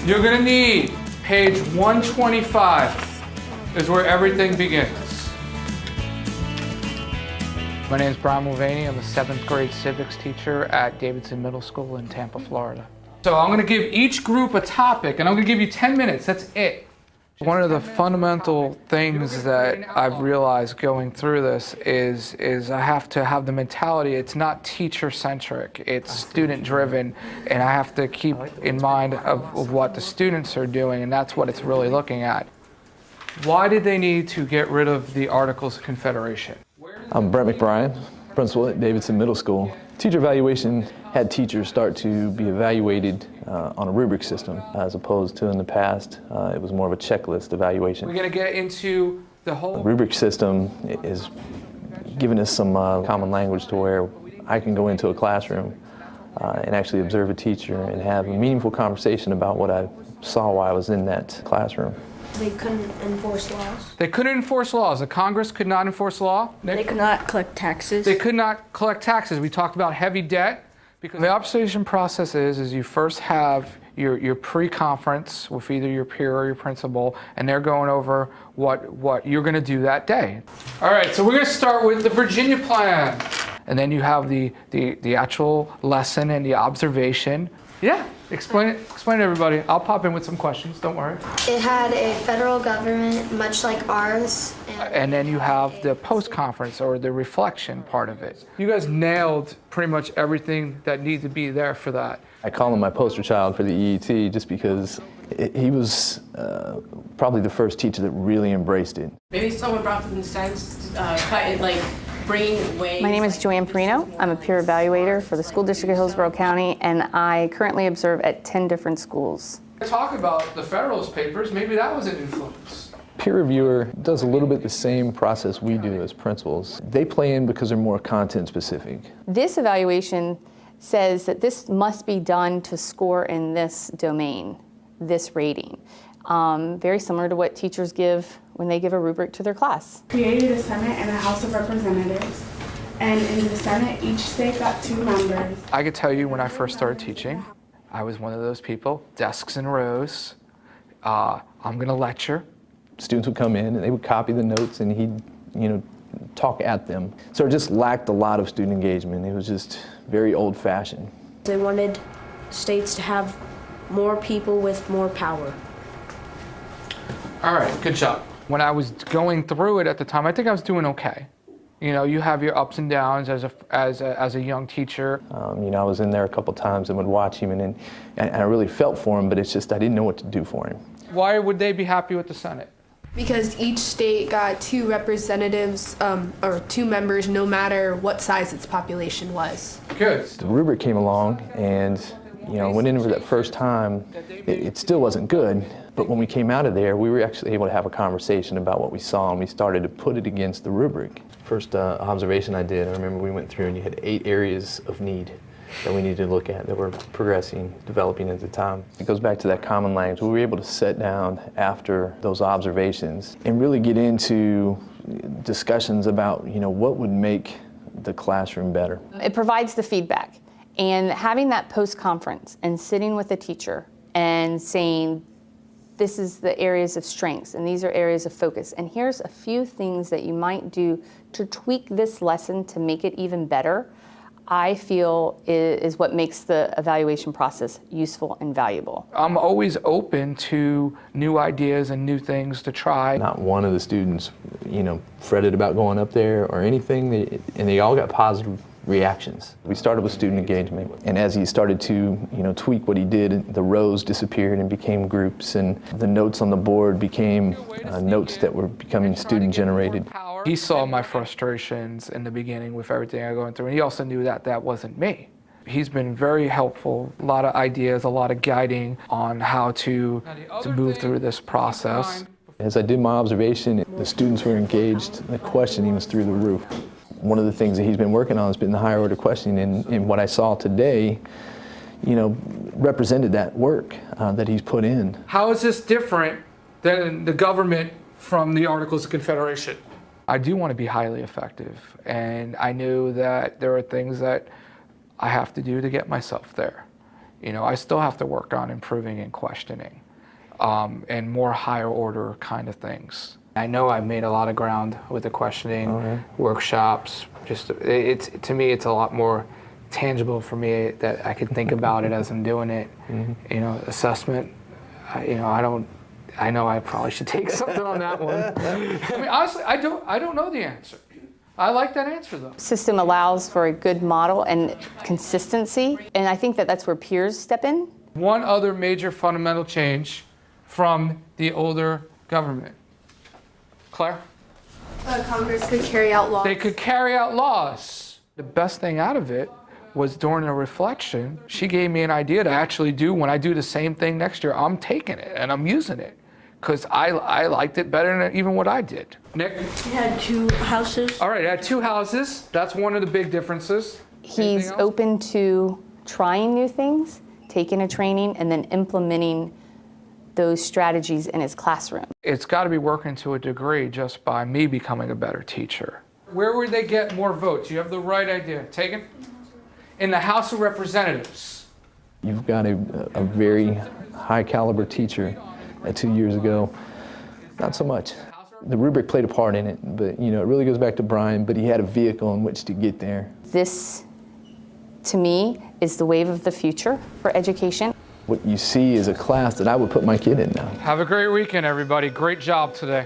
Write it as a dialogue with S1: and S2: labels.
S1: You're gonna need page 125 is where everything begins. My name is Brian Mulvaney. I'm a 7th grade civics teacher at Davidson Middle School in Tampa, Florida. So I'm gonna give each group a topic and I'm gonna give you 10 minutes, that's it. One of the fundamental things that I've realized going through this is I have to have the mentality, it's not teacher-centric, it's student-driven, and I have to keep in mind of what the students are doing, and that's what it's really looking at. Why did they need to get rid of the Articles of Confederation?
S2: I'm Brett McBride, principal at Davidson Middle School. Teacher evaluation had teachers start to be evaluated on a rubric system, as opposed to in the past, it was more of a checklist evaluation.
S1: We're going to get into the whole...
S2: The rubric system is giving us some common language to where I can go into a classroom and actually observe a teacher and have a meaningful conversation about what I saw while I was in that classroom.
S3: They couldn't enforce laws.
S1: They couldn't enforce laws. The Congress could not enforce law. Nick?
S3: They could not collect taxes.
S1: They could not collect taxes. We talked about heavy debt. Because the observation process is you first have your pre-conference with either your peer or your principal, and they're going over what you're going to do that day. All right, so we're going to start with the Virginia plan. And then you have the actual lesson and the observation. Yeah, explain it to everybody. I'll pop in with some questions, don't worry.
S4: It had a federal government, much like ours.
S1: And then you have the post-conference or the reflection part of it. You guys nailed pretty much everything that needed to be there for that.
S2: I call him my poster child for the EET just because he was probably the first teacher that really embraced it.
S5: Maybe someone brought some sense, bringing ways.
S6: My name is Joanne Perino. I'm a peer evaluator for the School District of Hillsborough County, and I currently observe at 10 different schools.
S1: Talk about the Federalist Papers, maybe that was an influence.
S2: Peer reviewer does a little bit the same process we do as principals. They play in because they're more content specific.
S6: This evaluation says that this must be done to score in this domain, this rating. Very similar to what teachers give when they give a rubric to their class.
S7: Created a Senate and a House of Representatives, and in the Senate, each state got 2 members.
S1: I could tell you when I first started teaching, I was one of those people, desks in rows, I'm gonna lecture.
S2: Students would come in and they would copy the notes and he'd, talk at them. So it just lacked a lot of student engagement. It was just very old-fashioned.
S3: They wanted states to have more people with more power.
S1: All right, good job. When I was going through it at the time, I think I was doing okay. You have your ups and downs as a young teacher.
S2: I was in there a couple times and would watch him and I really felt for him, but it's just I didn't know what to do for him.
S1: Why would they be happy with the Senate?
S8: Because each state got 2 representatives, or 2 members, no matter what size its population was.
S1: Good.
S2: The rubric came along and, went in for that first time, it still wasn't good. But when we came out of there, we were actually able to have a conversation about what we saw, and we started to put it against the rubric. First observation I did, I remember we went through and you had 8 areas of need that we needed to look at that were progressing, developing at the time. It goes back to that common language. We were able to sit down after those observations and really get into discussions about, what would make the classroom better.
S6: It provides the feedback, and having that post-conference and sitting with a teacher and saying, this is the areas of strengths and these are areas of focus, and here's a few things that you might do to tweak this lesson to make it even better, I feel is what makes the evaluation process useful and valuable.
S1: I'm always open to new ideas and new things to try.
S2: Not one of the students, fretted about going up there or anything, and they all got positive reactions. We started with student engagement, and as he started to, tweak what he did, the rows disappeared and became groups, and the notes on the board became notes that were becoming student-generated.
S1: He saw my frustrations in the beginning with everything I going through, and he also knew that that wasn't me. He's been very helpful, a lot of ideas, a lot of guiding on how to move through this process.
S2: As I did my observation, the students were engaged, the questioning was through the roof. One of the things that he's been working on has been the higher order questioning, and what I saw today, represented that work that he's put in.
S1: How is this different than the government from the Articles of Confederation? I do want to be highly effective, and I knew that there are things that I have to do to get myself there. I still have to work on improving and questioning, and more higher order kind of things. I know I've made a lot of ground with the questioning workshops. To me, it's a lot more tangible for me that I can think about it as I'm doing it. Assessment, I know I probably should take something on that one. I mean, honestly, I don't know the answer. I like that answer though.
S6: System allows for a good model and consistency, and I think that that's where peers step in.
S1: One other major fundamental change from the older government. Claire?
S8: Congress could carry out laws.
S1: They could carry out laws. The best thing out of it was during a reflection, she gave me an idea to actually do, when I do the same thing next year, I'm taking it and I'm using it. Because I liked it better than even what I did. Nick?
S3: You had 2 houses.
S1: All right, I had 2 houses. That's one of the big differences.
S6: He's open to trying new things, taking a training, and then implementing those strategies in his classroom.
S1: It's got to be working to a degree just by me becoming a better teacher. Where would they get more votes? You have the right idea. Take it. In the House of Representatives.
S2: You've got a very high caliber teacher. 2 years ago, not so much. The rubric played a part in it, but it really goes back to Brian, but he had a vehicle in which to get there.
S6: This, to me, is the wave of the future for education.
S2: What you see is a class that I would put my kid in now.
S1: Have a great weekend, everybody. Great job today.